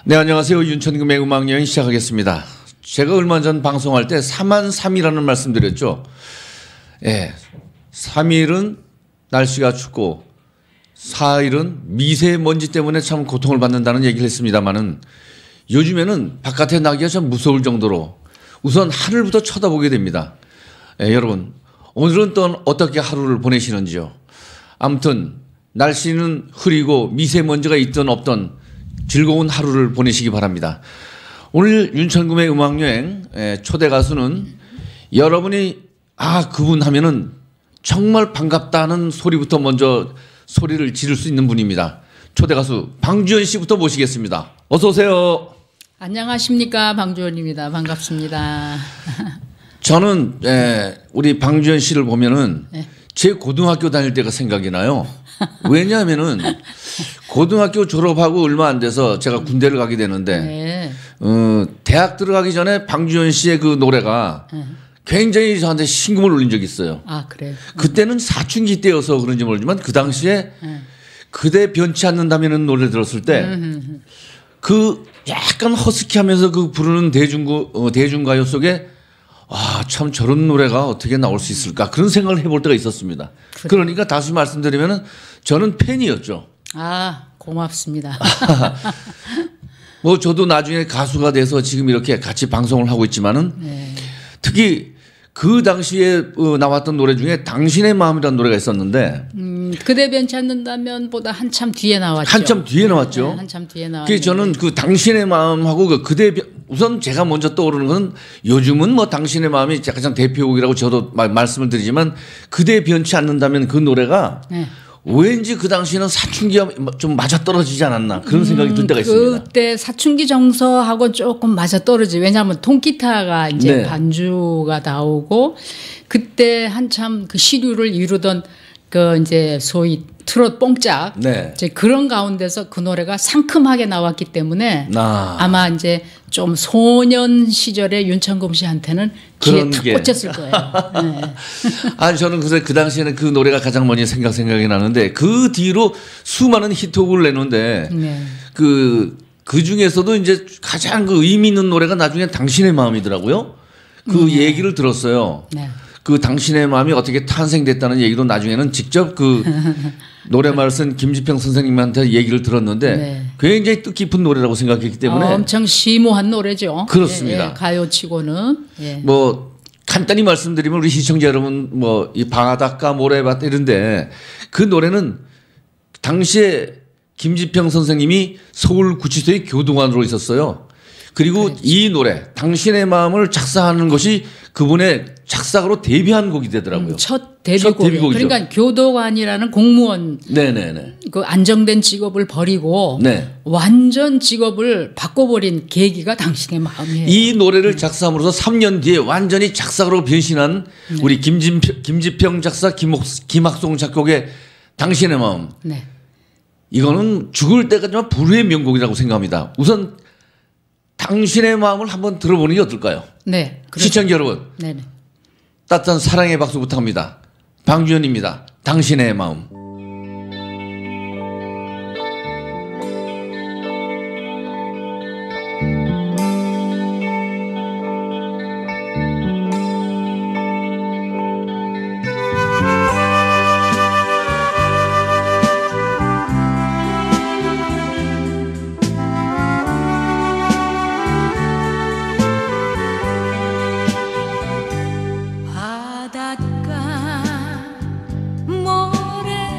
네, 안녕하세요. 윤천금의 음악여행 시작하겠습니다. 제가 얼마 전 방송할 때 3만3이라는 말씀드렸죠. 예, 3일은 날씨가 춥고 4일은 미세먼지 때문에 참 고통을 받는다는 얘기를 했습니다마는 요즘에는 바깥에 나기가 참 무서울 정도로 우선 하늘부터 쳐다보게 됩니다. 예, 여러분 오늘은 또 어떻게 하루를 보내시는지요. 아무튼 날씨는 흐리고 미세먼지가 있든 없든 즐거운 하루를 보내시기 바랍니다. 오늘 윤천금의 음악여행 초대 가수는 여러분이 그분 하면은 정말 반갑다는 소리부터 먼저 소리를 지를 수 있는 분입니다. 초대 가수 방주연 씨부터 모시겠습니다. 어서 오세요. 안녕하십니까, 방주연입니다. 반갑습니다. 저는 우리 방주연 씨를 보면은 제 고등학교 다닐 때가 생각이 나요. 왜냐하면은 고등학교 졸업하고 얼마 안 돼서 제가 군대를 가게 되는데 대학 들어가기 전에 방주연 씨의 그 노래가 굉장히 저한테 심금을 울린 적이 있어요. 아, 그래요? 그때는 사춘기 때여서 그런지 모르지만 그 당시에 그대 변치 않는다면은 노래 들었을 때 그 약간 허스키하면서 그 부르는 대중가요 속에 참 저런 노래가 어떻게 나올 수 있을까 그런 생각을 해볼 때가 있었습니다. 그러니까 다시 말씀드리면은 저는 팬이었죠. 고맙습니다. 뭐 저도 나중에 가수가 돼서 지금 이렇게 같이 방송을 하고 있지만은 특히 그 당시에 나왔던 노래 중에 당신의 마음이라는 노래가 있었는데 그대 변치 않는다면 보다 한참 뒤에 나왔죠. 한참 뒤에 나왔죠. 한참 뒤에 나왔죠. 그래서 저는 그 당신의 마음하고 우선 제가 먼저 떠오르는 건 요즘은 뭐 당신의 마음이 가장 대표곡이라고 저도 말씀을 드리지만 그대 변치 않는다면 그 노래가 왠지 그 당시에는 사춘기가 좀 맞아떨어지지 않았나 그런 생각이 들 때가 있습니다. 그때 사춘기 정서하고 조금 맞아떨어지. 왜냐하면 통기타가 이제 반주가 나오고 그때 한참 그 시류를 이루던 그 이제 소위 트롯 뽕짝 이제 그런 가운데서 그 노래가 상큼하게 나왔기 때문에 아마 이제 좀 소년 시절의 윤천금 씨한테는 귀에 탁 꽂혔을 거예요. 저는 그 당시에는 그 노래가 가장 먼저 생각이 나는데 그 뒤로 수많은 히트곡을 내는데 그 중에서도 이제 가장 그 의미 있는 노래가 나중에 당신의 마음이더라고요. 그 얘기를 들었어요. 그 당신의 마음이 어떻게 탄생됐다는 얘기도 나중에는 직접 그 노래말 쓴 김지평 선생님한테 얘기를 들었는데 굉장히 뜻깊은 노래라고 생각했기 때문에 엄청 심오한 노래죠. 그렇습니다. 가요치고는 뭐 간단히 말씀드리면 우리 시청자 여러분 뭐 이 바닷가 모래밭 이런데 그 노래는 당시에 김지평 선생님이 서울구치소의 교도관으로 있었어요. 그리고 이 노래 당신의 마음을 작사하는 것이 그분의 작사가로 데뷔한 곡이 되더라고요. 첫 데뷔곡이죠. 그러니까 교도관이라는 공무원 그 안정된 직업을 버리고 완전 직업을 바꿔버린 계기가 당신의 마음이에요. 이 노래를 작사함으로써 3년 뒤에 완전히 작사가로 변신한 우리 김지평 작사 김학송 작곡의 당신의 마음. 이거는 죽을 때까지만 불후의 명곡이라고 생각합니다. 우선 당신의 마음을 한번 들어보는 게 어떨까요? 시청자 여러분, 따뜻한 사랑의 박수 부탁합니다. 방주연입니다. 당신의 마음. 바닷가 모래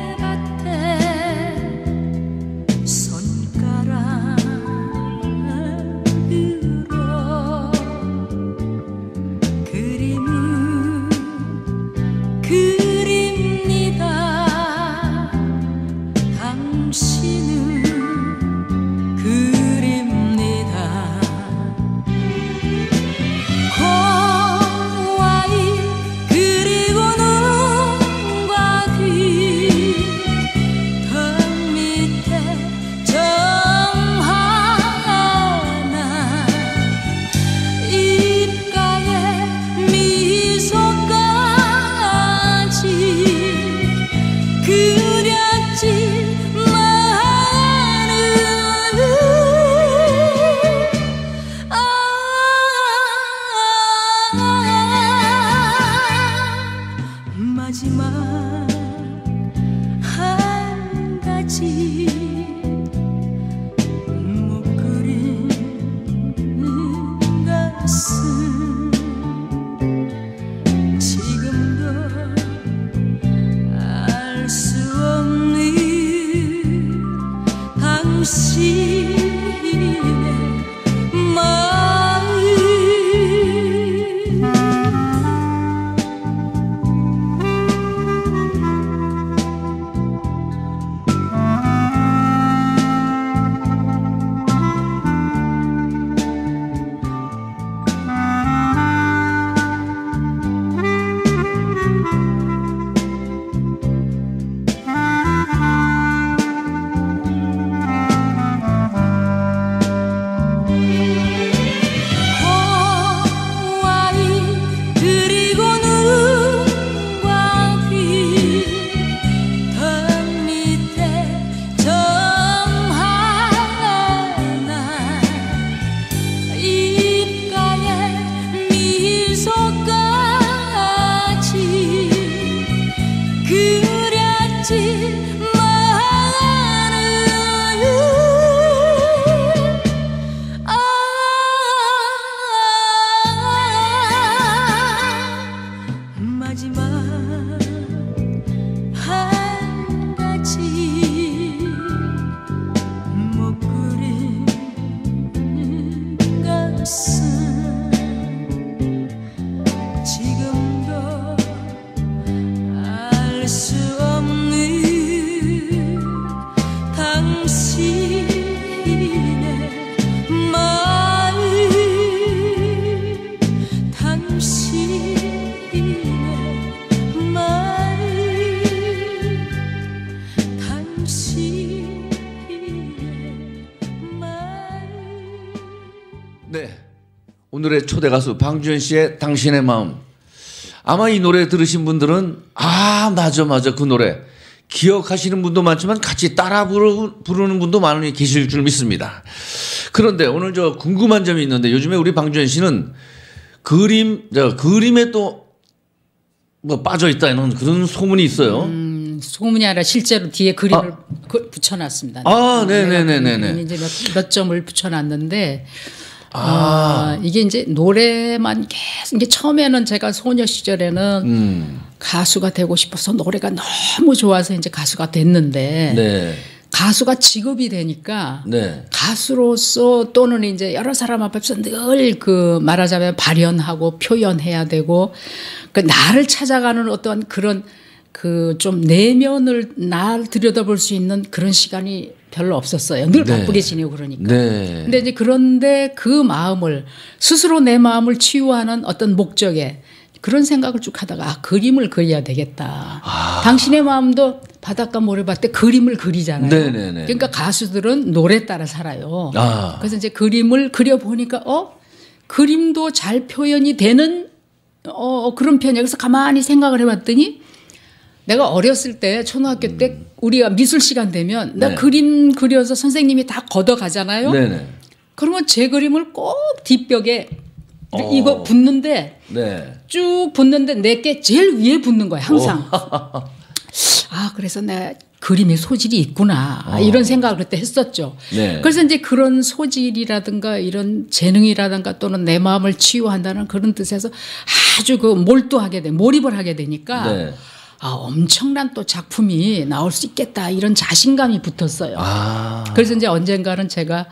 하지만 한 가지 못 그린 것은 지금도 알 수 없는 당신의 마음 당신의 마음 당신의 마음. 네, 오늘의 초대 가수 방주현 씨의 당신의 마음. 아마 이 노래 들으신 분들은 맞아 그 노래 기억하시는 분도 많지만 같이 따라 부르는 분도 많이 계실 줄 믿습니다. 그런데 오늘 저 궁금한 점이 있는데 요즘에 우리 방주현 씨는 그림에 또 뭐 빠져 있다는 그런 소문이 있어요. 소문이 아니라 실제로 뒤에 그림을 붙여놨습니다. 네네네네. 이제 몇 점을 붙여놨는데 이게 이제 노래만 계속 이게 처음에는 제가 소녀 시절에는 가수가 되고 싶어서 노래가 너무 좋아서 이제 가수가 됐는데 네. 가수가 직업이 되니까 네. 가수로서 또는 이제 여러 사람 앞에서 늘 그 말하자면 발현하고 표현해야 되고 그 나를 찾아가는 어떤 그런 그 좀 내면을 날 들여다볼 수 있는 그런 시간이 별로 없었어요. 늘 네. 바쁘게 지내고 그러니까. 네. 근데 이제 그런데 그 마음을 스스로 내 마음을 치유하는 어떤 목적에 그런 생각을 쭉 하다가 그림을 그려야 되겠다. 당신의 마음도 바닷가 모래밭에 그림을 그리잖아요. 네네네. 그러니까 가수들은 노래 따라 살아요. 아. 그래서 이제 그림을 그려보니까 그림도 잘 표현이 되는 그런 편이야. 그래서 가만히 생각을 해봤더니 내가 어렸을 때 초등학교 때 우리가 미술 시간 되면 나 네. 그림 그려서 선생님이 다 걷어가잖아요. 네네. 그러면 제 그림을 꼭 뒷벽에 이거 붙는데 네. 쭉 붙는데 내게 제일 위에 붙는 거야 항상. 그래서 내 그림에 소질이 있구나 이런 생각을 그때 했었죠. 네. 그래서 이제 그런 소질이라든가 이런 재능이라든가 또는 내 마음을 치유한다는 그런 뜻에서 아주 그 몰입을 하게 되니까 네. 엄청난 또 작품이 나올 수 있겠다 이런 자신감이 붙었어요. 그래서 이제 언젠가는 제가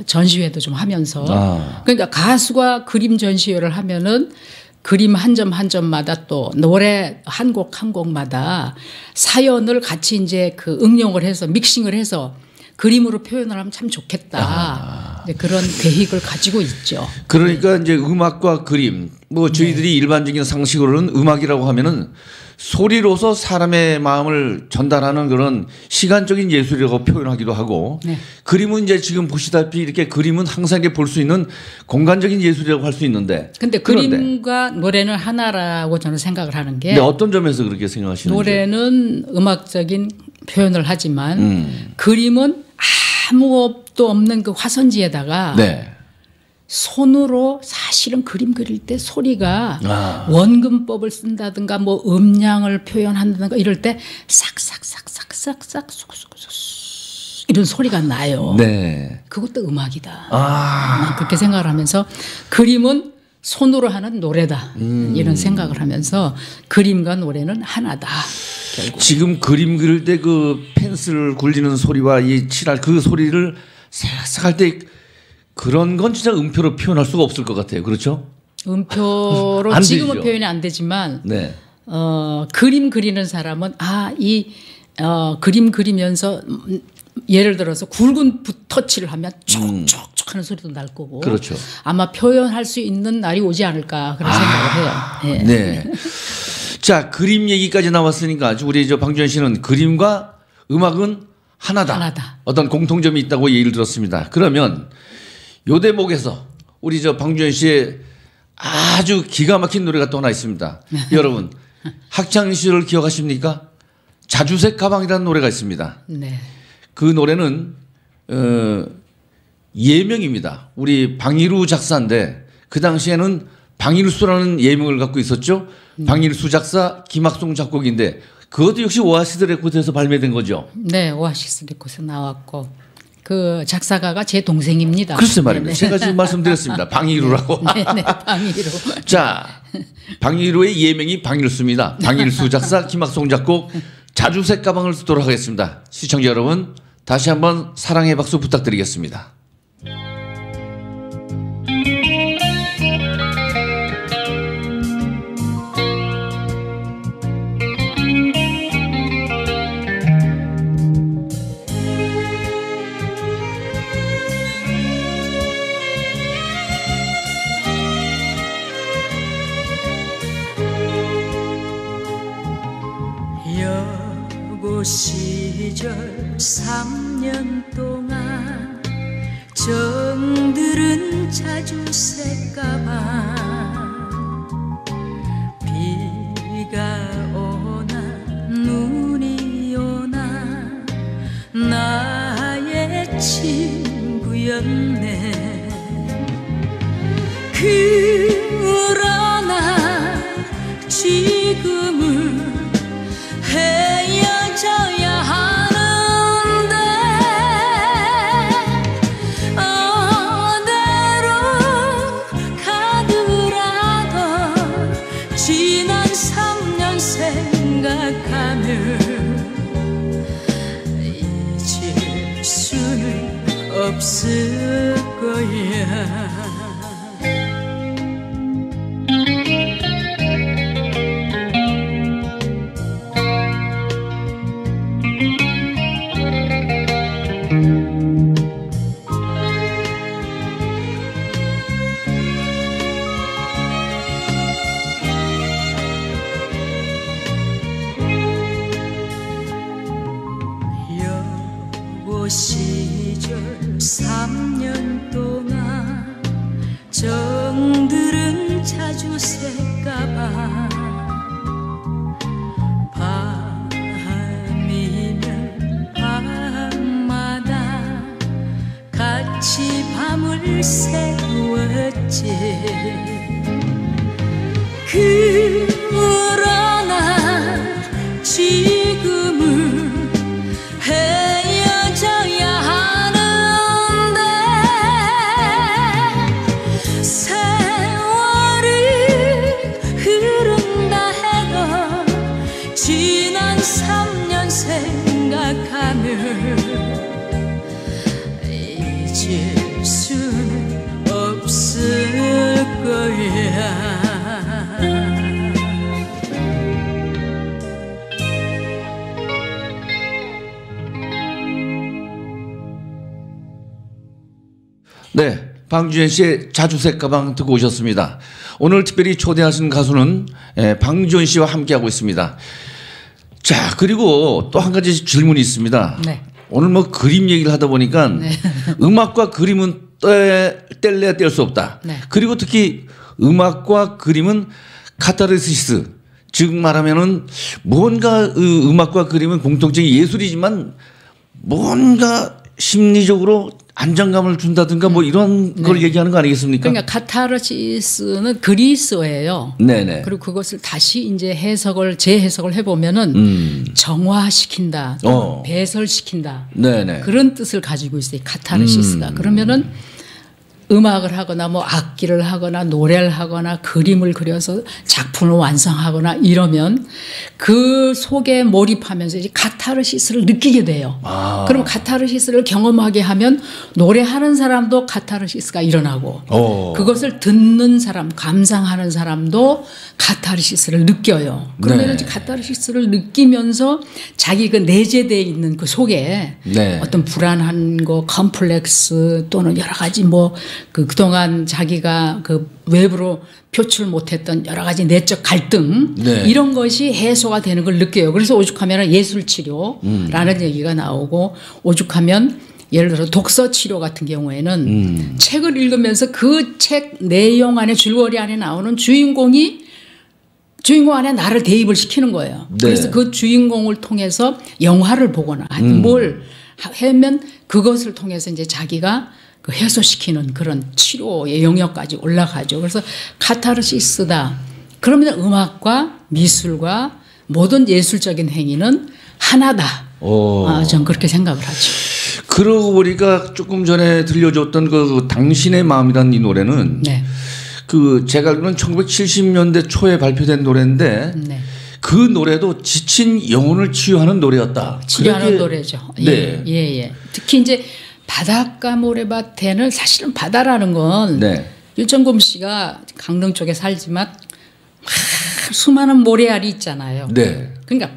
전시회도 좀 하면서 그러니까 가수가 그림 전시회를 하면은 그림 한 점 한 점마다 또 노래 한 곡 한 곡마다 사연을 같이 이제 그 응용을 해서 믹싱을 해서 그림으로 표현을 하면 참 좋겠다. 이제 그런 계획을 가지고 있죠. 그러니까 이제 음악과 그림 뭐 저희들이 일반적인 상식으로는 음악이라고 하면은 소리로서 사람의 마음을 전달하는 그런 시간적인 예술이라고 표현하기도 하고 그림은 이제 지금 보시다시피 이렇게 그림은 항상 이렇게 볼 수 있는 공간적인 예술이라고 할 수 있는데 근데 그림과 노래는 하나라고 저는 생각을 하는 게 어떤 점에서 그렇게 생각하시는지 노래는 음악적인 표현을 하지만 그림은 아무것도 없는 그 화선지에다가 손으로 사실은 그림 그릴 때 소리가 원근법을 쓴다든가 뭐 음량을 표현한다든가 이럴 때 싹싹싹싹싹싹 쑥쑥쑥 이런 소리가 나요. 그것도 음악이다. 난 그렇게 생각을 하면서 그림은 손으로 하는 노래다. 이런 생각을 하면서 그림과 노래는 하나다. 결국. 지금 그림 그릴 때 그 펜슬 굴리는 소리와 이 칠할 그 소리를 싹싹 할 때 그런 건 진짜 음표로 표현할 수가 없을 것 같아요. 그렇죠? 음표로 지금은 되죠. 표현이 안 되지만 그림 그리는 사람은 그림 그리면서 예를 들어서 굵은 붓터치를 하면 촉촉촉 하는 소리도 날 거고 그렇죠. 아마 표현할 수 있는 날이 오지 않을까 그런 생각을 해요. 자, 그림 얘기까지 나왔으니까 우리 방주현 씨는 그림과 음악은 하나다. 어떤 공통점이 있다고 얘기를 들었습니다. 그러면 요 대목에서 우리 방주현 씨의 아주 기가 막힌 노래가 또 하나 있습니다. 여러분 학창 시절을 기억하십니까? 자주색 가방이라는 노래가 있습니다. 그 노래는 예명입니다. 우리 방일우 작사인데 그 당시에는 방일수라는 예명을 갖고 있었죠. 방일수 작사, 김학송 작곡인데 그것도 역시 오아시스 레코드에서 발매된 거죠. 네, 오아시스 레코드에서 나왔고 그 작사가가 제 동생입니다. 글쎄 말입니다. 제가 지금 말씀드렸습니다. 방일우라고. 네네, 방일우. 자, 방일우의 예명이 방일수입니다. 방일수 작사, 김학송 작곡, 자주색 가방을 듣도록 하겠습니다. 시청자 여러분, 다시 한번 사랑의 박수 부탁드리겠습니다. 여고 시절 3년 동안 정들은 자주색 가방 비가 오나 눈이 오나 나의 친구였네. 그러나 지금은 헤어져야 하는데 어디로 가더라도 지난 3년 생각하면 잊을 수는 없을 거야. 시절 3년 동안 정들은 자주색 가방 밤이면 밤마다 같이 밤을 새웠지. 그러나 지금은 헤어져야 하는데 세월이 흐른다 해도 지난 3년 생각하면 잊을 수는 없을 거야. 네, 방주현 씨의 자주색 가방 듣고 오셨습니다. 오늘 특별히 초대하신 가수는 방주현 씨와 함께하고 있습니다. 자, 그리고 또 한 가지 질문이 있습니다. 네. 오늘 뭐 그림 얘기를 하다 보니까 네. 음악과 그림은 뗄래야 뗄 수 없다. 네. 그리고 특히 음악과 그림은 카타르시스, 즉 말하면은 뭔가 음악과 그림은 공통적인 예술이지만 뭔가 심리적으로 안정감을 준다든가 뭐 이런 걸 얘기하는 거 아니겠습니까? 그러니까 카타르시스는 그리스어예요. 네네. 그리고 그것을 다시 이제 재해석을 해보면은 정화시킨다, 또 배설시킨다. 네네. 그런 뜻을 가지고 있어요. 카타르시스가. 그러면은 음악을 하거나 뭐 악기를 하거나 노래를 하거나 그림을 그려서 작품을 완성하거나 이러면 그 속에 몰입하면서 이제 카타르시스를 느끼게 돼요. 그럼 카타르시스를 경험하게 하면 노래하는 사람도 카타르시스가 일어나고 그것을 듣는 사람, 감상하는 사람도 카타르시스를 느껴요. 그러면 네. 이제 카타르시스를 느끼면서 자기 그 내재되어 있는 그 속에 네. 어떤 불안한 거, 컴플렉스 또는 여러 가지 뭐 그동안 자기가 그 외부로 표출 못했던 여러 가지 내적 갈등 네. 이런 것이 해소가 되는 걸 느껴요. 그래서 오죽하면 예술치료라는 얘기가 나오고 오죽하면 예를 들어 독서치료 같은 경우에는 책을 읽으면서 그 책 내용 안에 줄거리 안에 나오는 주인공 안에 나를 대입을 시키는 거예요. 네. 그래서 그 주인공을 통해서 영화를 보거나 뭘 하면 그것을 통해서 이제 자기가 그 해소시키는 그런 치료의 영역까지 올라가죠. 그래서 카타르시스다. 그러면 음악과 미술과 모든 예술적인 행위는 하나다. 전 그렇게 생각을 하죠. 그러고 보니까 조금 전에 들려줬던 그 당신의 마음이라는 이 노래는 네. 그 제가 알기로는 1970년대 초에 발표된 노래인데 네. 그 노래도 지친 영혼을 치유하는 노래였다. 치료하는 그렇게 노래죠. 네. 예. 특히 이제 바닷가 모래밭에는 사실은 바다라는 건 네. 유정금 씨가 강릉 쪽에 살지만 수많은 모래알이 있잖아요. 네. 그러니까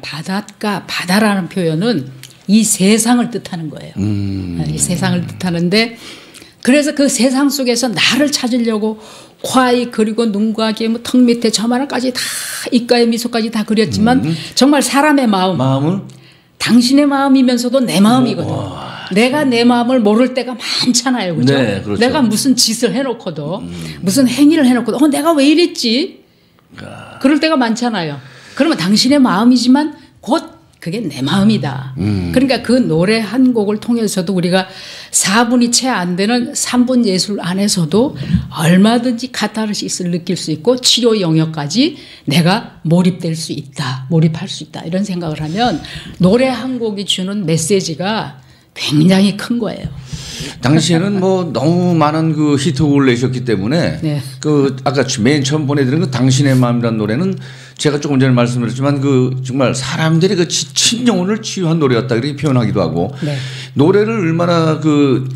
바다라는 표현은 이 세상을 뜻하는 거예요. 이 세상을 뜻하는데 그래서 그 세상 속에서 나를 찾으려고 과이 그리고 눈과 귀, 뭐 턱 밑에 저만한까지 다 입가에 미소까지 다 그렸지만 정말 사람의 마음은 당신의 마음이면서도 내 마음이거든. 내가 내 마음을 모를 때가 많잖아요. 그죠? 네, 그렇죠. 내가 무슨 짓을 해놓고도 무슨 행위를 해놓고도 내가 왜 이랬지? 그럴 때가 많잖아요. 그러면 당신의 마음이지만 곧 그게 내 마음이다. 그러니까 그 노래 한 곡을 통해서도 우리가 4분이 채 안 되는 3분 예술 안에서도 얼마든지 카타르시스를 느낄 수 있고 치료 영역까지 내가 몰입될 수 있다. 몰입할 수 있다. 이런 생각을 하면 노래 한 곡이 주는 메시지가 굉장히 큰 거예요. 당시에는 뭐 너무 많은 그 히트곡을 내셨기 때문에 네. 그 아까 맨 처음 보내드린 그 당신의 마음이라는 노래는 제가 조금 전에 말씀드렸지만 그 정말 사람들이 그 지친 영혼을 치유한 노래였다 이렇게 표현하기도 하고 네. 노래를 얼마나 그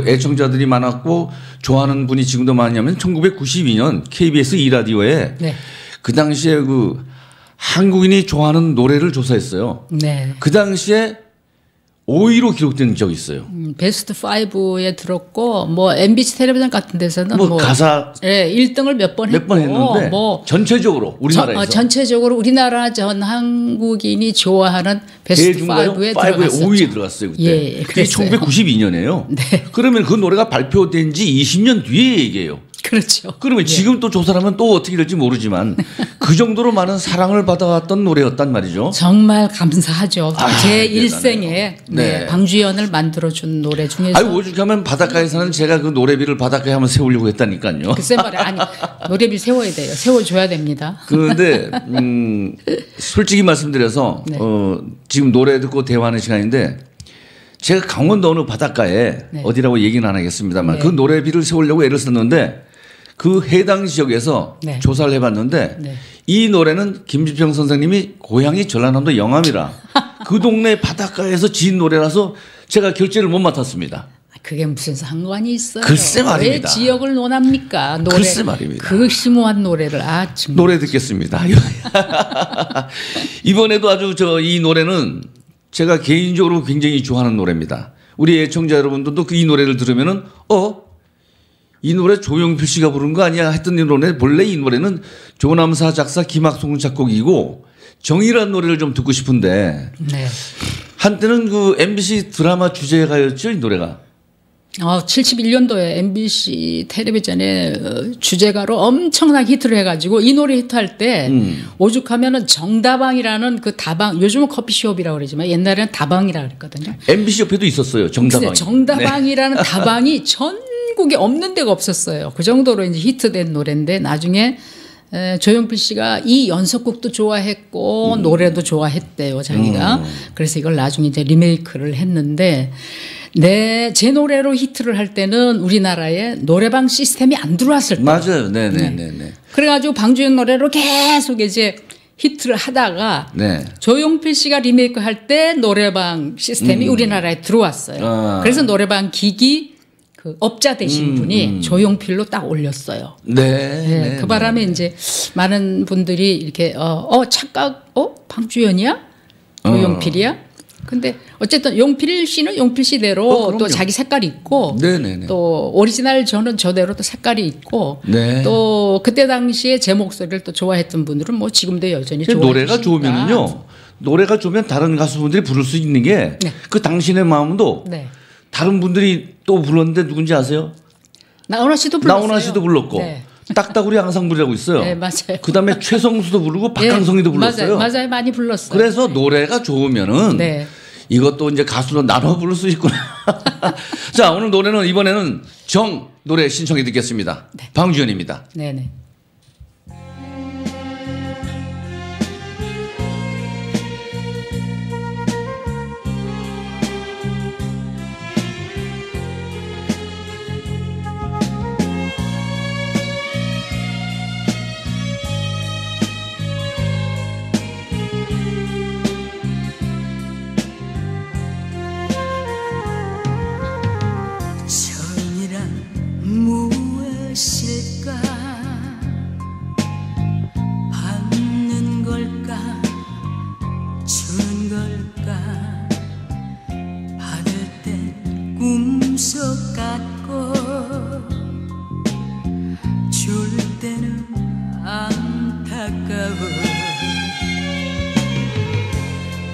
애청자들이 많았고 좋아하는 분이 지금도 많냐면 1992년 KBS 2라디오에 네. 그 당시에 그 한국인이 좋아하는 노래를 조사했어요. 네. 그 당시에 5위로 기록된 적이 있어요. 베스트 5에 들었고 뭐 MBC 텔레비전 같은 데서는 뭐 가사 1등을 몇 번 했는데 뭐 전체적으로 우리나라에서 전체적으로 우리나라 전 한국인이 좋아하는 베스트 5에 들어갔었죠. 5위에 들어갔어요. 그때. 예, 그게 1992년이에요. 네. 그러면 그 노래가 발표된 지 20년 뒤에 얘기예요. 그렇죠. 그러면 지금 또 조사를 하면 또 어떻게 될지 모르지만 그 정도로 많은 사랑을 받아왔던 노래였단 말이죠. 정말 감사하죠. 제 일생에 네. 방주연을 만들어준 노래 중에서. 아니 오죽하면 바닷가에서는 제가 그 노래비를 바닷가에 한번 세우려고 했다니까요. 글쎄 말이야. 아니 노래비 세워야 돼요. 세워줘야 됩니다. 그런데 솔직히 말씀드려서 네. 지금 노래 듣고 대화하는 시간인데 제가 강원도 어느 바닷가에 네. 어디라고 얘기는 안 하겠습니다만 네. 그 노래비를 세우려고 애를 썼는데 그 해당 지역에서 네. 조사를 해봤는데 네. 이 노래는 김지평 선생님이 고향이 전라남도 영암이라 그 동네 바닷가에서 지은 노래라서 제가 결제를 못 맡았습니다. 그게 무슨 상관이 있어요? 글쎄 말입니다. 왜 지역을 논합니까? 노래, 글쎄 말입니다. 그 심오한 노래를 정말. 노래 듣겠습니다. 이번에도 아주 이 노래는 제가 개인적으로 굉장히 좋아하는 노래입니다. 우리 애청자 여러분들도 이 노래를 들으면은 이 노래 조용필 씨가 부른 거 아니야 했던 이 노래 본래 이 노래는 조남사 작사 김학송 작곡이고 정이라는 노래를 좀 듣고 싶은데 네. 한때는 그 MBC 드라마 주제가였죠 이 노래가. 71년도에 MBC 텔레비전에 주제가로 엄청나게 히트를 해가지고 이 노래 히트할 때 오죽하면은 정다방이라는 그 다방 요즘은 커피숍이라고 그러지만 옛날에는 다방이라고 그랬거든요. MBC 옆에도 있었어요 정다방이. 정다방이라는 네. 다방이 전국에 없는 데가 없었어요. 그 정도로 이제 히트된 노래인데 나중에 조용필 씨가 이 연속곡도 좋아했고 노래도 좋아했대요 자기가. 그래서 이걸 나중에 이제 리메이크를 했는데. 제 노래로 히트를 할 때는 우리나라에 노래방 시스템이 안 들어왔을 때. 맞아요. 네네네. 그래가지고 방주연 노래로 계속 이제 히트를 하다가 네. 조용필 씨가 리메이크 할 때 노래방 시스템이 우리나라에 들어왔어요. 그래서 노래방 기기 그 업자 되신 분이 조용필로 딱 올렸어요. 네. 그 바람에 이제 많은 분들이 이렇게 착각 방주연이야? 조용필이야? 근데 어쨌든 용필 씨는 용필 씨대로 또 자기 색깔이 있고 네네네. 또 오리지널 저는 저대로 또 색깔이 있고 네. 또 그때 당시에 제 목소리를 또 좋아했던 분들은 뭐 지금도 여전히 좋아해 노래가 주시니까. 좋으면은요. 노래가 좋으면 다른 가수분들이 부를 수 있는 게 그 당신의 마음도 네. 다른 분들이 또 불렀는데 누군지 아세요? 나훈아 씨도 불렀어요. 나훈아 씨도 불렀고 네. 딱따구리 양상부리라고 있어요. 네, 맞아요. 그다음에 최성수도 부르고 박강성이도 불렀어요. 맞아요. 많이 불렀어요. 그래서 노래가 좋으면은 네. 이것도 이제 가수로 나눠 부를 수 있구나. 자, 오늘 노래는 이번에는 정 노래 신청해 듣겠습니다. 네. 방주연입니다. 네네.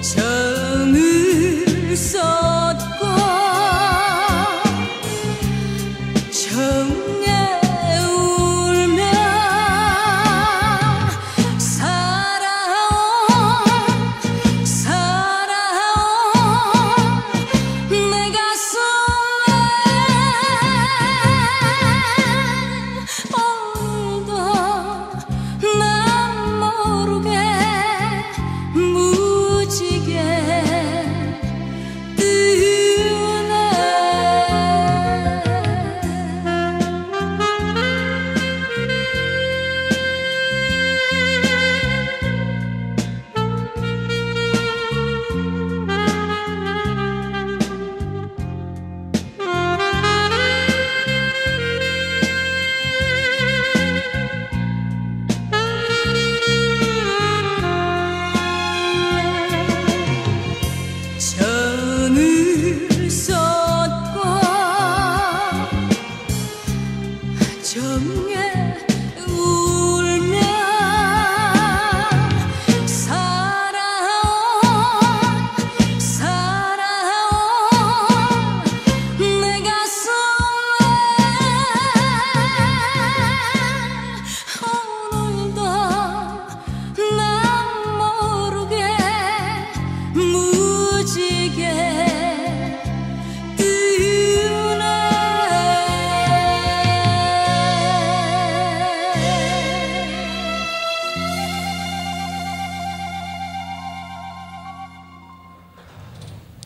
정을 쏟고 정에 울며 살아온 내 가슴에 오늘도 난 모르게 무지개 정을 쏟고 정에 울며 살아온 내 가슴에 오늘도 난 모르게 무지개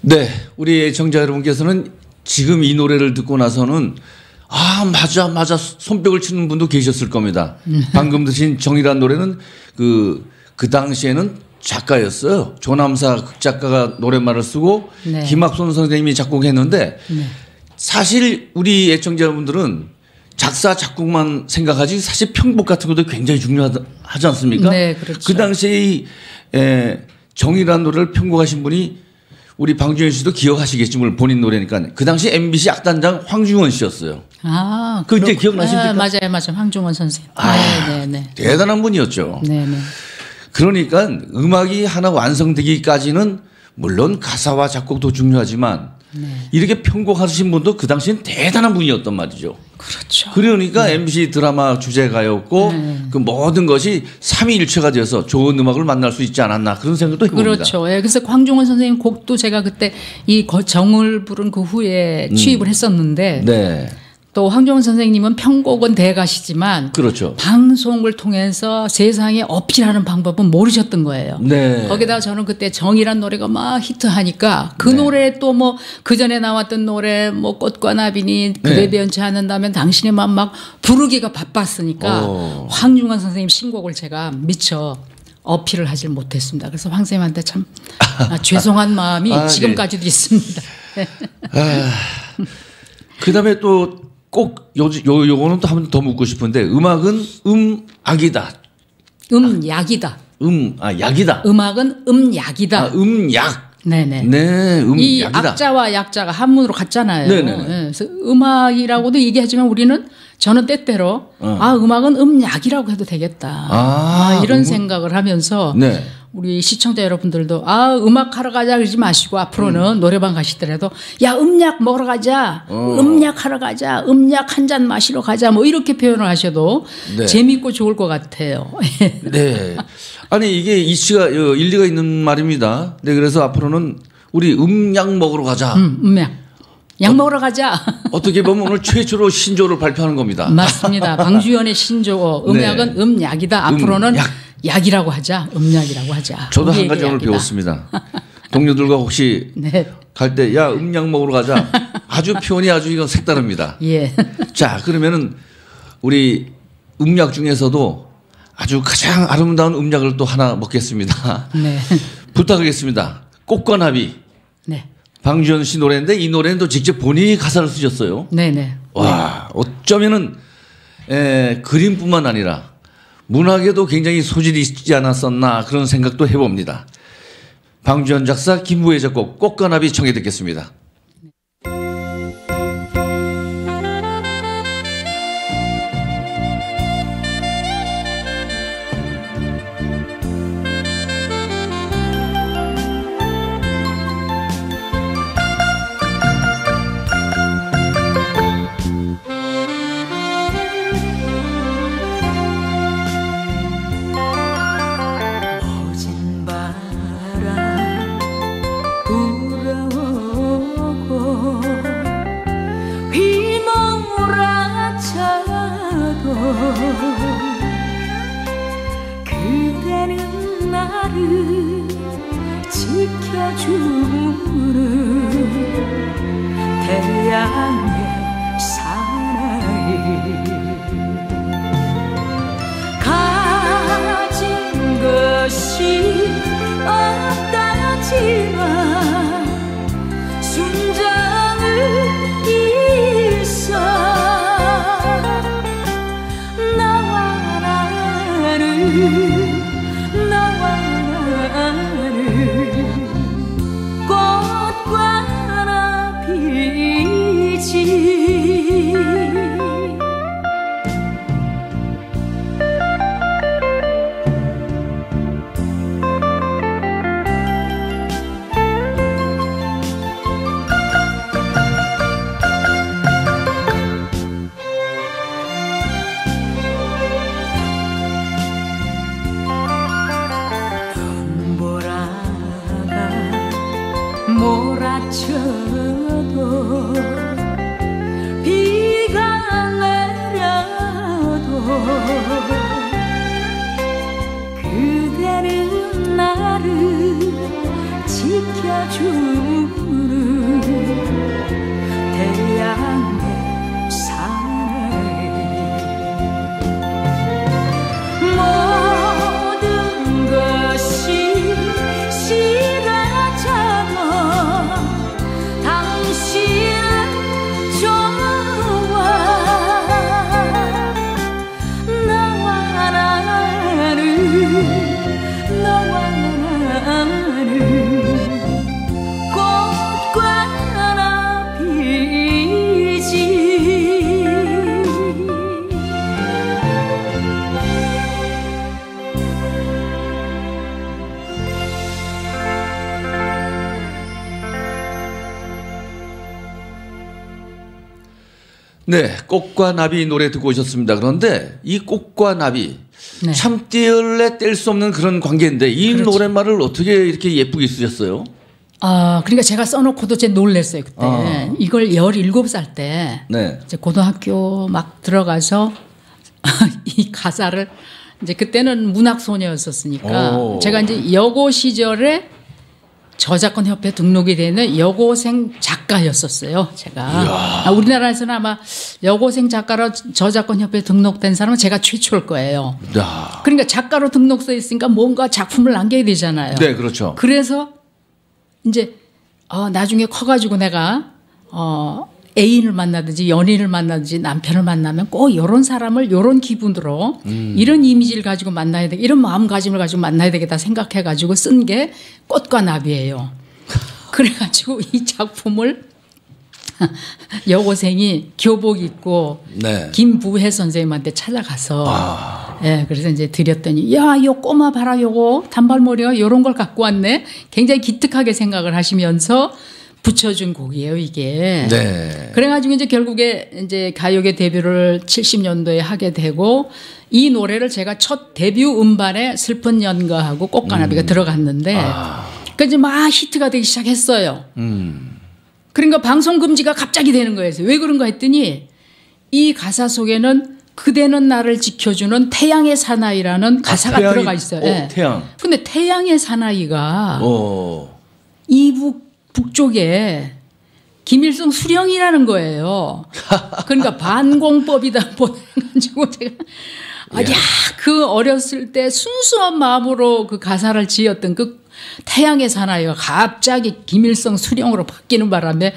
네, 우리 애청자 여러분께서는 지금 이 노래를 듣고 나서는 아 맞아 손뼉을 치는 분도 계셨을 겁니다. 방금 드신 정이란 노래는 그 당시에는 작가였어요. 조남사 극작가가 노랫말을 쓰고 네. 김학손 선생님이 작곡했는데 네. 사실 우리 애청자 여러분들은 작사 작곡만 생각하지 사실 편곡 같은 것도 굉장히 중요하지 않습니까? 네, 그렇죠. 그 당시에 이 정이라는 노래를 편곡하신 분이 우리 방주현 씨도 기억하시겠지 물론 본인 노래니까 그 당시 MBC 악단장 황중원 씨였어요. 아, 그 이제 기억나십니까? 맞아요. 황중원 선생님. 네. 대단한 분이었죠. 네. 그러니까 음악이 하나 완성되기까지는 물론 가사와 작곡도 중요하지만 이렇게 편곡하신 분도 그 당시엔 대단한 분이었단 말이죠. 그렇죠. 그러니까 MBC 드라마 주제가였고 그 모든 것이 삼위일체가 되어서 좋은 음악을 만날 수 있지 않았나 그런 생각도 해봅니다. 그렇죠. 예, 그래서 황중원 선생님 곡도 제가 그때 이 정을 부른 그 후에 취입을 했었는데 네. 또 황중원 선생님은 편곡은 대가시지만 그렇죠. 방송을 통해서 세상에 어필하는 방법은 모르셨던 거예요. 네. 거기다 저는 그때 정이란 노래가 막 히트하니까 그 노래 또 뭐 그 전에 나왔던 노래 뭐 꽃과 나비니 그대 변치 않는다면 당신의만 막 부르기가 바빴으니까 황중원 선생님 신곡을 제가 미처 어필을 하질 못했습니다. 그래서 황 선생님한테 참 죄송한 마음이 지금까지도 있습니다. 그다음에 또 꼭 요거는 또 한 번 더 묻고 싶은데 음악은 악이다. 약이다. 약이다. 음악은 약이다. 약. 네네. 네, 이 약이다. 악자와 약자가 한문으로 같잖아요. 네네. 네, 그래서 음악이라고도 얘기하지만 저는 때때로 음악은 약이라고 해도 되겠다. 이런 생각을 하면서 네. 우리 시청자 여러분들도 음악 하러 가자 그러지 마시고 앞으로는 노래방 가시더라도 야 음약 먹으러 가자. 음약 하러 가자. 음약 한 잔 마시러 가자. 뭐 이렇게 표현을 하셔도 네. 재미있고 좋을 것 같아요. 네. 아니 이게 이치가 일리가 있는 말입니다. 네, 그래서 앞으로는 우리 음약 먹으러 가자. 음약. 약 먹으러 가자. 어떻게 보면 오늘 최초로 신조를 발표하는 겁니다. 맞습니다. 방주연의 신조 음약은 네. 음약이다. 앞으로는 약이라고 하자. 음약이라고 하자. 저도 한 가지 오늘 배웠습니다. 동료들과 혹시 네. 갈 때 야 음약 먹으러 가자. 아주 표현이 아주 이건 색다릅니다. 예. 자 그러면은 우리 음약 중에서도 아주 가장 아름다운 음약을 또 하나 먹겠습니다. 네. 부탁하겠습니다. 꽃과 나비. 네. 방주현 씨 노래인데 이 노래는 또 직접 본인이 가사를 쓰셨어요. 네네. 와 어쩌면은 그림뿐만 아니라 문학에도 굉장히 소질이 있지 않았었나 그런 생각도 해봅니다. 방주현 작사 김무혜 작곡 꽃과 나비 청해 듣겠습니다. 모진 바람 불어오고 휘몰아쳐도 그대는 나를 지켜주는 태양의 사나이 가진 것이 없다지만 순정을 있어 나와 나를 꽃과 나비지 눈보라가 몰아쳐도 비가 내려도 그대는 나를 지켜주는 태양의 사나이 모든 것이 싫어져도 당신은 좋아 너와 나를 꽃과 나비지 네, 꽃과 나비 노래 듣고 오셨습니다. 그런데 이 꽃과 나비 네. 참 떼을래 뗄 수 없는 그런 관계인데 이 그렇죠. 노랫말을 어떻게 이렇게 예쁘게 쓰셨어요? 아, 그러니까 제가 써놓고도 제 놀랬어요 그때. 이걸 17살 때 네. 이제 고등학교 막 들어가서 이 가사를 이제 그때는 문학 소녀였었으니까 오. 제가 이제 여고 시절에 저작권 협회 등록이 되는 여고생 작가였었어요. 제가 우리나라에서는 아마 여고생 작가로 저작권 협회 등록된 사람은 제가 최초일 거예요. 야. 그러니까 작가로 등록돼 있으니까 뭔가 작품을 남겨야 되잖아요. 네, 그렇죠. 그래서 이제 나중에 커가지고 내가 애인을 만나든지 연인을 만나든지 남편을 만나면 꼭 이런 사람을 이런 기분으로 이런 이미지를 가지고 만나야 돼, 이런 마음가짐을 가지고 만나야 되겠다 생각해가지고 쓴 게 꽃과 나비예요. 그래가지고 이 작품을 여고생이 교복 입고 네. 김부혜 선생님한테 찾아가서 예, 그래서 이제 드렸더니 야, 요 꼬마 봐라, 요거 단발머리가 요런 걸 갖고 왔네. 굉장히 기특하게 생각을 하시면서 붙여준 곡이에요, 이게. 네. 그래가지고 이제 결국에 이제 가요계 데뷔를 70년도에 하게 되고 이 노래를 제가 첫 데뷔 음반에 슬픈 연가하고 꽃가나비가 들어갔는데 그러니까 이제 막 히트가 되기 시작했어요. 그러니까 방송 금지가 갑자기 되는 거예요. 왜 그런가 했더니 이 가사 속에는 그대는 나를 지켜주는 태양의 사나이라는 가사가 들어가 있어요. 네. 태양. 근데 태양의 사나이가 오. 이북 북쪽에 김일성 수령이라는 거예요. 그러니까 반공법이다 보내가지고 제가 그 어렸을 때 순수한 마음으로 그 가사를 지었던 그 태양의 사나이가 갑자기 김일성 수령으로 바뀌는 바람에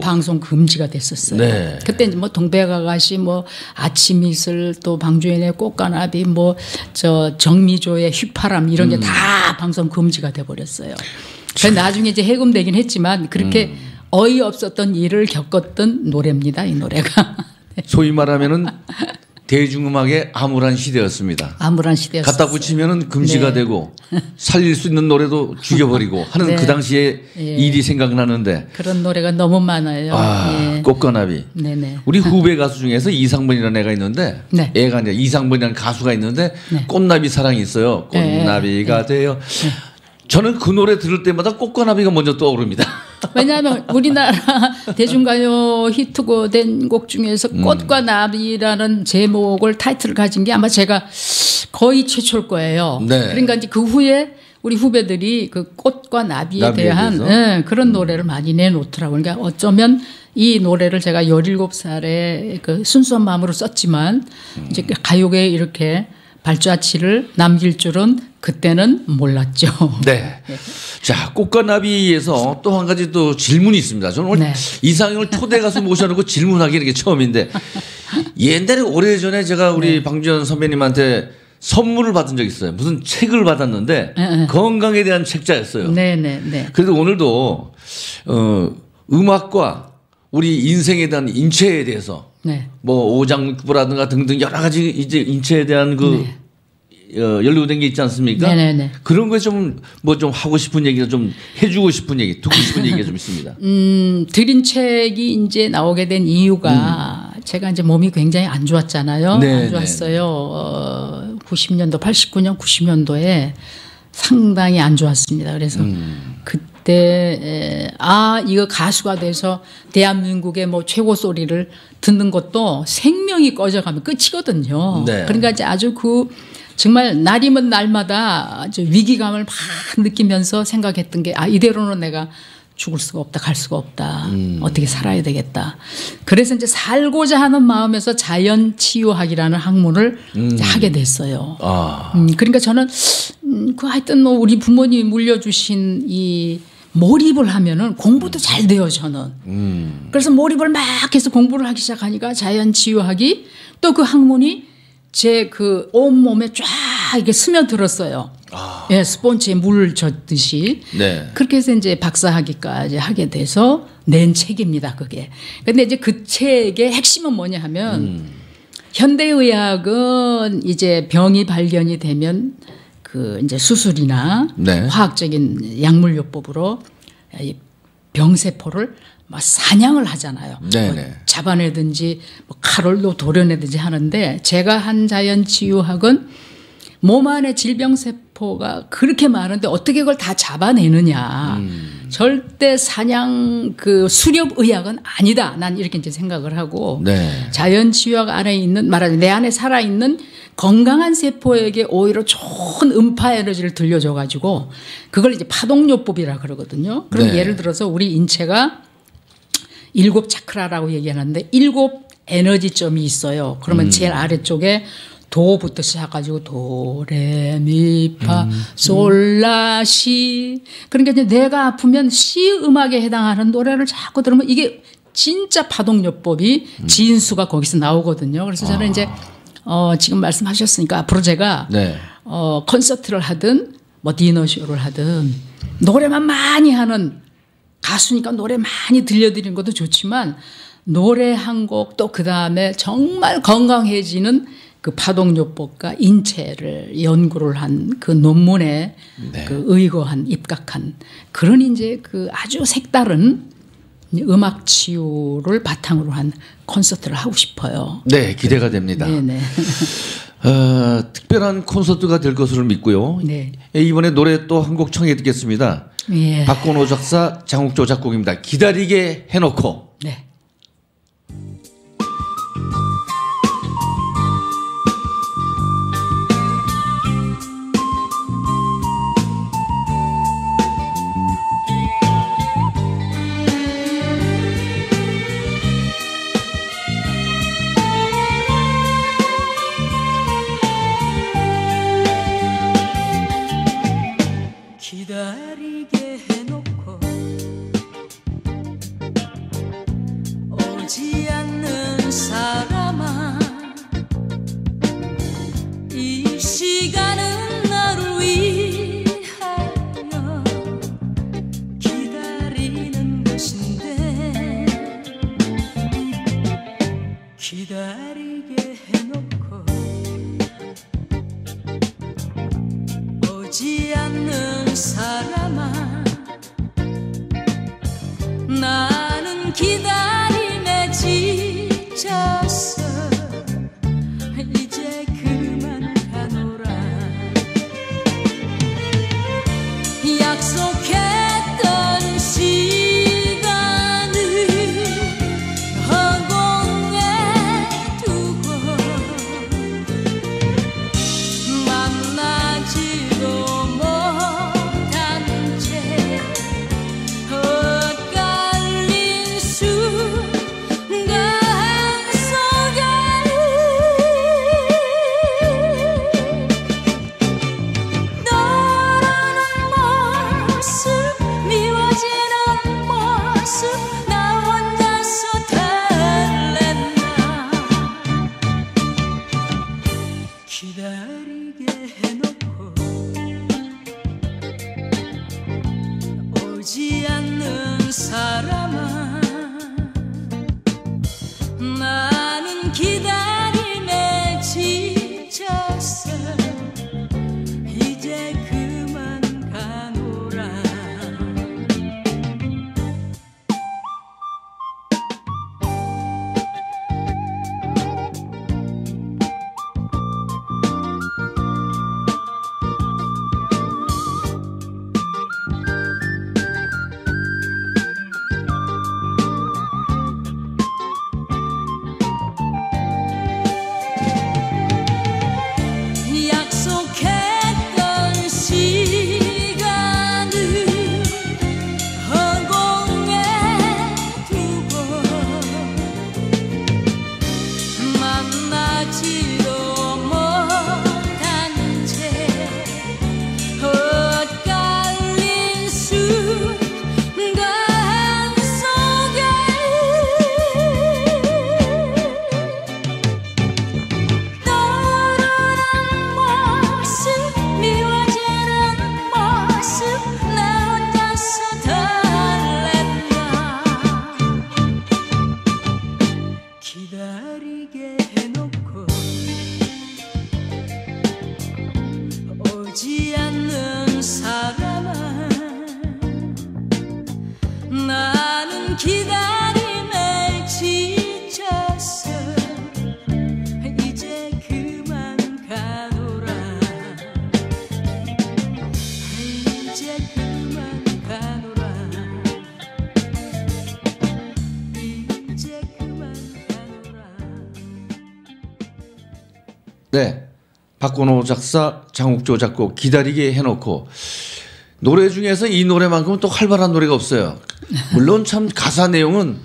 방송 금지가 됐었어요. 네. 그때 뭐 동백아가씨, 뭐 아침 이슬, 또 방주연의 꽃가나비, 뭐 저 정미조의 휘파람 이런 게 다 방송 금지가 돼 버렸어요. 그래서 나중에 이제 해금되긴 했지만 그렇게 어이없었던 일을 겪었던 노래입니다. 이 노래가. 소위 말하면은 대중음악의 암울한 시대였습니다. 암울한 시대였어요. 갖다 붙이면은 금지가 네. 되고 살릴 수 있는 노래도 죽여버리고 하는 네. 그 당시의 예. 일이 생각나는데 그런 노래가 너무 많아요. 예. 꽃과 나비. 네네. 우리 후배 가수 중에서 이상번이라는 애가 있는데 네. 애가 아니라 이상번이라는 가수가 있는데 네. 꽃나비 사랑이 있어요. 꽃나비가 되어. 저는 그 노래 들을 때마다 꽃과 나비가 먼저 떠오릅니다. 왜냐하면 우리나라 대중가요 히트곡 된 곡 중에서 꽃과 나비라는 제목을 타이틀을 가진 게 아마 제가 거의 최초일 거예요. 네. 그러니까 이제 그 후에 우리 후배들이 그 꽃과 나비에 대한 그런 노래를 많이 내놓더라고요. 그러니까 어쩌면 이 노래를 제가 17살에 그 순수한 마음으로 썼지만 이제 가요계에 이렇게 발자취를 남길 줄은 그때는 몰랐죠. 네. 자, 꽃과 나비에서 또 한 가지 또 질문이 있습니다. 저는 오늘 네. 이상형을 토대 가수 모셔놓고 질문하기 이게 처음인데 옛날에 오래전에 제가 우리 방주연 선배님한테 선물을 받은 적이 있어요. 무슨 책을 받았는데 건강에 대한 책자였어요. 네네네. 그래도 오늘도 음악과 우리 인생에 대한 인체에 대해서 네. 뭐 오장부라든가 등등 여러 가지 이제 인체에 대한 그 연루된 게 있지 않습니까? 네네네. 그런 거에 좀 뭐 좀 하고 싶은 얘기가 좀 해주고 싶은 얘기, 듣고 싶은 얘기가 좀 있습니다. 드린 책이 이제 나오게 된 이유가 제가 이제 몸이 굉장히 안 좋았잖아요. 네, 안 좋았어요. 90년도, 89년, 90년도에 상당히 안 좋았습니다. 그래서 그때 이거 가수가 돼서 대한민국의 뭐 최고 소리를 듣는 것도 생명이 꺼져가면 끝이거든요. 네. 그러니까 이제 아주 그 정말 날이면 날마다 아주 위기감을 막 느끼면서 생각했던 게 이대로는 내가 죽을 수가 없다, 갈 수가 없다. 어떻게 살아야 되겠다. 그래서 이제 살고자 하는 마음에서 자연치유학이라는 학문을 이제 하게 됐어요. 그러니까 저는 하여튼 뭐 우리 부모님이 물려주신 이 몰입을 하면은 공부도 잘 돼요, 저는. 그래서 몰입을 막 해서 공부를 하기 시작하니까 자연치유학이 또 그 학문이 제 그 온몸에 쫙 이렇게 스며들었어요. 예, 스폰지에 물 젖듯이. 네. 그렇게 해서 이제 박사학위까지 하게 돼서 낸 책입니다, 그게. 근데 이제 그 책의 핵심은 뭐냐 하면 현대의학은 이제 병이 발견이 되면 그 이제 수술이나 네. 화학적인 약물요법으로 이 병세포를 막 사냥을 하잖아요. 네네. 뭐 잡아내든지 뭐 칼로 도려내든지 하는데 제가 한 자연치유학은 몸 안에 질병세포가 그렇게 많은데 어떻게 그걸 다 잡아내느냐. 절대 사냥 그 수렵의학은 아니다. 난 이렇게 이제 생각을 하고 네. 자연치유학 안에 있는 말하자면 내 안에 살아있는 건강한 세포에게 오히려 좋은 음파 에너지를 들려줘 가지고 그걸 이제 파동요법이라 그러거든요. 그럼 네. 예를 들어서 우리 인체가 7 차크라라고 얘기하는데 7 에너지점이 있어요. 그러면 제일 아래쪽에 도부터 시작해가지고 도레미파 솔라시. 그러니까 이제 내가 아프면 시 음악에 해당하는 노래를 자꾸 들으면 이게 진짜 파동요법이 진수가 거기서 나오거든요. 그래서 저는 이제 지금 말씀하셨으니까 앞으로 제가 네. 콘서트를 하든 뭐 디너쇼를 하든 노래만 많이 하는 가수니까 노래 많이 들려드리는 것도 좋지만 노래 한 곡 또 그다음에 정말 건강해지는 그 파동요법과 인체를 연구를 한 그 논문에 네. 그 의거한 입각한 그런 이제 그 아주 색다른 음악 치유를 바탕으로 한 콘서트를 하고 싶어요. 네, 기대가 됩니다. 네네. 특별한 콘서트가 될 것으로 믿고요. 네. 이번에 노래 또 한 곡 청해 듣겠습니다. 예. 박건호 작사, 장욱조 작곡입니다. 기다리게 해놓고. 네. 기다리게 해놓고 오지 않는 사람아 이 시간은 나를 위하여 기다리는 것인데 기다리게 해놓고 오지 않는 사람아 나는 기다림에 지쳤어 이제 그만 가노라 약속했던 시간을 허공에 두고 만나지도 못한 채 엇갈린 순간 속에 너라는 모습 미워지는 모습 나 혼자서 달랬나 기다리게 해놓고 오지 않는 사람아 나는 기다림에 지쳤어 이제 그만 가노라 약속했던 시간을 허공에 두고 만나지도 못한 채 엇갈린 순간 속에 떠오르는 모습 미워지는 모습 나 혼자서 달랬나 기다리게 해놓고 오지 않는 사람아 나는 기다림에 지쳤어 이제 그만 가노라 이제 그만 가노라 이제 그만 가노라 네, 박건호 작사, 장욱조 작곡 기다리게 해놓고 노래 중에서 이 노래만큼은 또 활발한 노래가 없어요. 물론 참 가사 내용은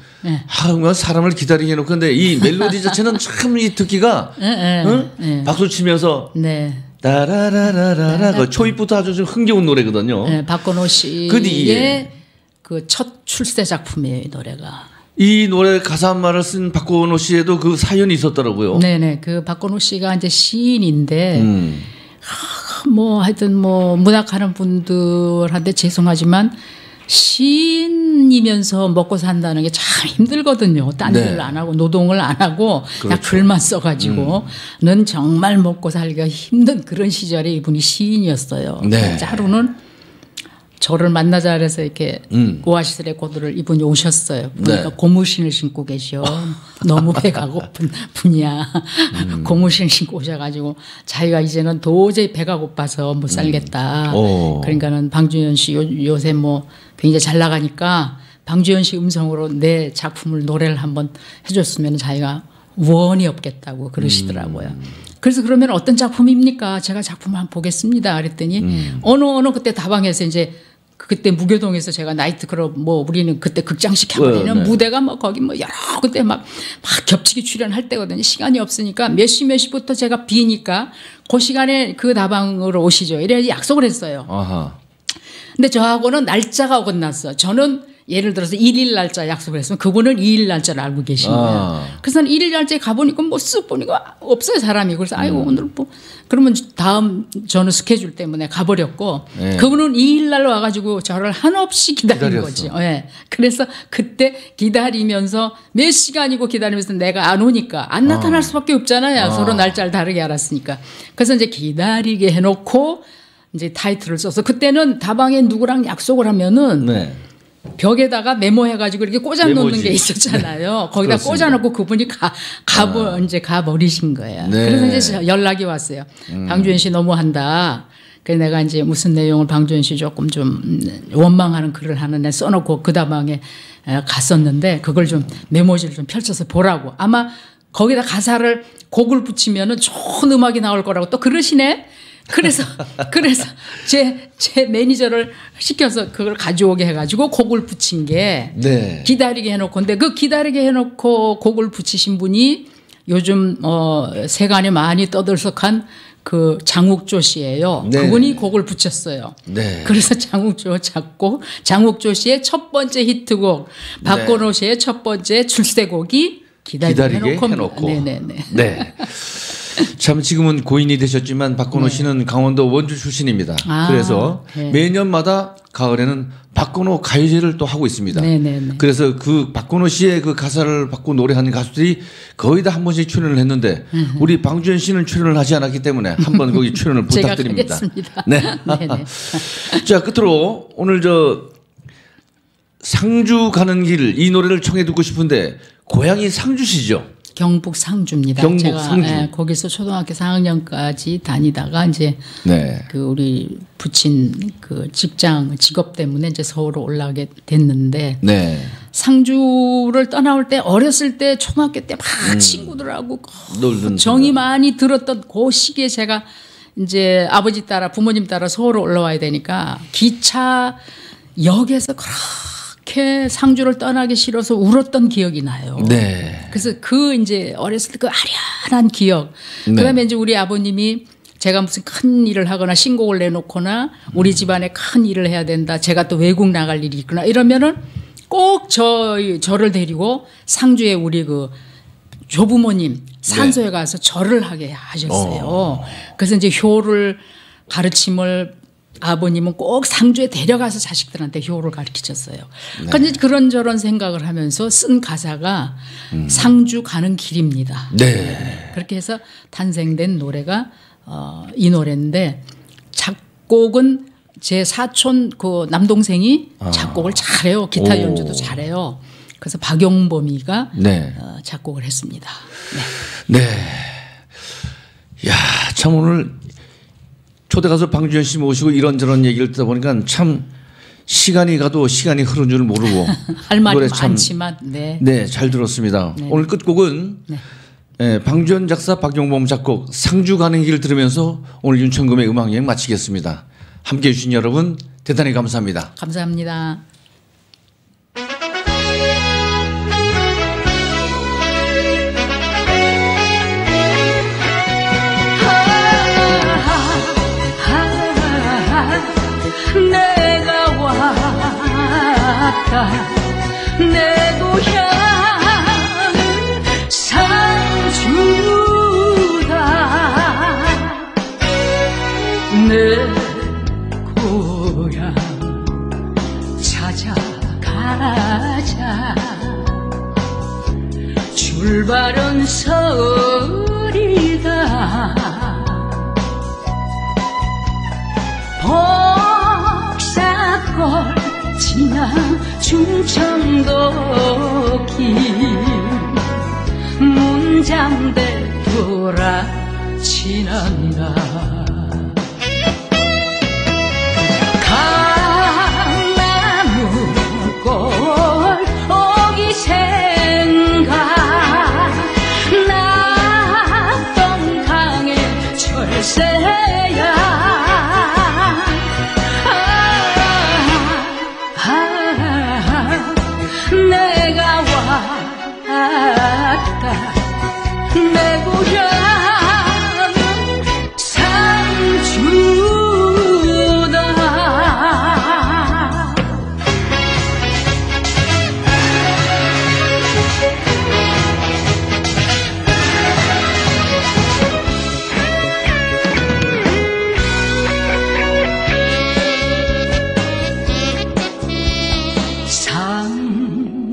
뭔가 사람을 기다리게 해놓고 근데 이 멜로디 자체는 참 이 듣기가 응? 박수 치면서 네. 따라라라라라 그 초입부터 아주 좀 흥겨운 노래거든요. 네, 박건호 근데 씨의 그 첫 출세 작품이에요, 이 노래가. 이 노래 가사 한 말을 쓴 박건호 씨에도 그 사연이 있었더라고요. 네네. 그 박건호 씨가 이제 시인인데, 뭐 하여튼 뭐 문학하는 분들한테 죄송하지만 시인이면서 먹고 산다는 게 참 힘들거든요. 딴 네. 일을 안 하고 노동을 안 하고 그냥 그렇죠. 글만 써가지고는 정말 먹고 살기가 힘든 그런 시절에 이분이 시인이었어요. 네. 하루는 저를 만나자 그래서 이렇게 오아시스 레코드를 이분이 오셨어요. 그러니까 네. 고무신을 신고 계셔. 너무 배가 고픈 분이야. 고무신을 신고 오셔가지고 자기가 이제는 도저히 배가 고파서 못 살겠다. 오. 그러니까는 방주현 씨 요새 뭐 굉장히 잘 나가니까 방주현 씨 음성으로 내 작품을 노래를 한번 해줬으면 자기가 원이 없겠다고 그러시더라고요. 그래서 그러면 어떤 작품입니까? 제가 작품을 한번 보겠습니다. 그랬더니 어느 그때 다방에서 이제 그때 무교동에서 제가 나이트클럽 뭐 우리는 그때 극장식 해버리는 네. 무대가 뭐 거기 뭐 여러 그때 막 겹치기 출연할 때거든요. 시간이 없으니까 몇 시부터 제가 비니까 그 시간에 그 다방으로 오시죠. 이래 약속을 했어요. 아하. 근데 저하고는 날짜가 어긋났어. 저는 예를 들어서 1일 날짜 약속을 했으면 그분은 2일 날짜를 알고 계신 거예요. 그래서 1일 날짜에 가보니까 뭐 쓱 보니까 없어요, 사람이. 그래서 아이고 오늘 뭐 그러면 다음 저는 스케줄 때문에 가버렸고 네. 그분은 2일 날 와가지고 저를 한없이 기다린 기다렸어. 거지. 네. 그래서 그때 기다리면서 몇 시간이고 기다리면서 내가 안 오니까 안 나타날 수밖에 없잖아요. 서로 날짜를 다르게 알았으니까. 그래서 이제 기다리게 해놓고 이제 타이틀을 써서 그때는 다방에 누구랑 약속을 하면은 네. 벽에다가 메모해가지고 이렇게 꽂아놓는 메모지. 게 있었잖아요. 거기다 그렇습니다. 꽂아놓고 그분이 이제 가버리신 거예요. 네. 그래서 이제 연락이 왔어요. 방주연 씨 너무한다. 그래서 내가 이제 무슨 내용을 방주연 씨 조금 좀 원망하는 글을 하는 애 써놓고 그 다방에 갔었는데 그걸 좀 메모지를 좀 펼쳐서 보라고. 아마 거기다 가사를 곡을 붙이면은 좋은 음악이 나올 거라고 또 그러시네. 그래서 제 매니저를 시켜서 그걸 가져오게 해가지고 곡을 붙인 게 네. 기다리게 해놓고 근데 그 기다리게 해놓고 곡을 붙이신 분이 요즘 세간에 많이 떠들썩한 그 장욱조 씨예요. 네. 그분이 곡을 붙였어요. 네. 그래서 장욱조 씨의 첫 번째 히트곡 박건호 씨의 첫 번째 출세곡이 기다리게 해놓고. 네네네. 네. 참 지금은 고인이 되셨지만 박건호 씨는 강원도 원주 출신입니다. 그래서 네. 매년마다 가을에는 박건호 가요제를 또 하고 있습니다. 네네네. 그래서 그 박건호 씨의 그 가사를 받고 노래하는 가수들이 거의 다 한 번씩 출연을 했는데 우리 방주연 씨는 출연을 하지 않았기 때문에 한번 거기 출연을 부탁드립니다. 제가 가겠습니다. 네. 네네. 자 끝으로 오늘 상주 가는 길 이 노래를 청해 듣고 싶은데 고향이 상주시죠? 경북 상주입니다. 경북 제가 상주. 거기서 초등학교 4학년까지 다니다가 이제 네. 그 우리 부친 그 직업 때문에 이제 서울로 올라가게 됐는데 네. 상주를 떠나올 때 어렸을 때 초등학교 때 막 친구들하고 놀던 정이 많이 들었던 그 시기에 제가 이제 아버지 따라 부모님 따라 서울로 올라와야 되니까 기차 역에서 그렇게 상주를 떠나기 싫어서 울었던 기억이 나요. 네. 그래서 이제 어렸을 때 그 아련한 기억. 네. 그다음에 이제 우리 아버님이 제가 무슨 큰 일을 하거나 신곡을 내놓거나 우리 집안에 큰 일을 해야 된다. 제가 또 외국 나갈 일이 있거나 이러면은 꼭 저를 데리고 상주에 우리 그 조부모님 산소에 가서 절을 하게 하셨어요. 그래서 이제 효를 가르침을 아버님은 꼭 상주에 데려가서 자식들한테 효를 가르치셨어요. 그러니까 그런저런 생각을 하면서 쓴 가사가 상주 가는 길입니다. 네. 그렇게 해서 탄생된 노래가 이 노래인데 작곡은 제 사촌 그 남동생이 작곡을 잘해요. 기타 연주도 잘해요. 그래서 박용범이가 네. 작곡을 했습니다. 네. 야, 참 오늘 초대 가수 방주연 씨 모시고 이런저런 얘기를 듣다 보니까 참 시간이 가도 시간이 흐른 줄 모르고 할 말이 노래 참 많지만 네. 네, 잘 들었습니다. 오늘 끝곡은 방주연 작사 박용범 작곡 상주 가는 길 들으면서 오늘 윤천금의 음악여행 마치겠습니다. 함께해 주신 여러분 대단히 감사합니다. 감사합니다. 내가 왔다 내 고향은 상주다 내 고향 찾아가자 출발은 서울이다 복사골 지나 충청도 길 문장대 돌아 지난다 강나무골 오기 생각 낙동강의 철새야 내가 왔다 내 고향은 상주다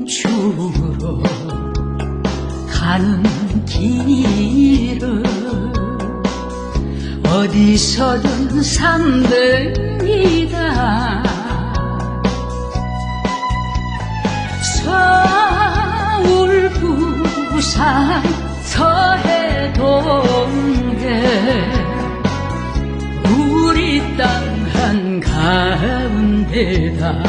상주로 가는 길은 어디서든 산들이다. 서울 부산 서해 동해 우리 땅 한가운데다.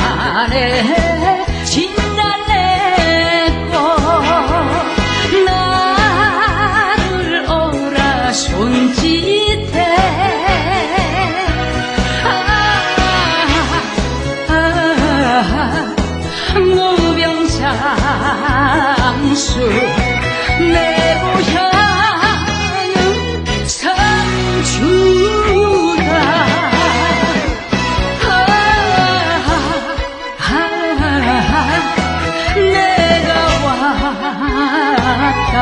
천봉산에 진달래꽃 나를 오라 손짓해. 무병장수 내 고향은 상주다. 내가 왔다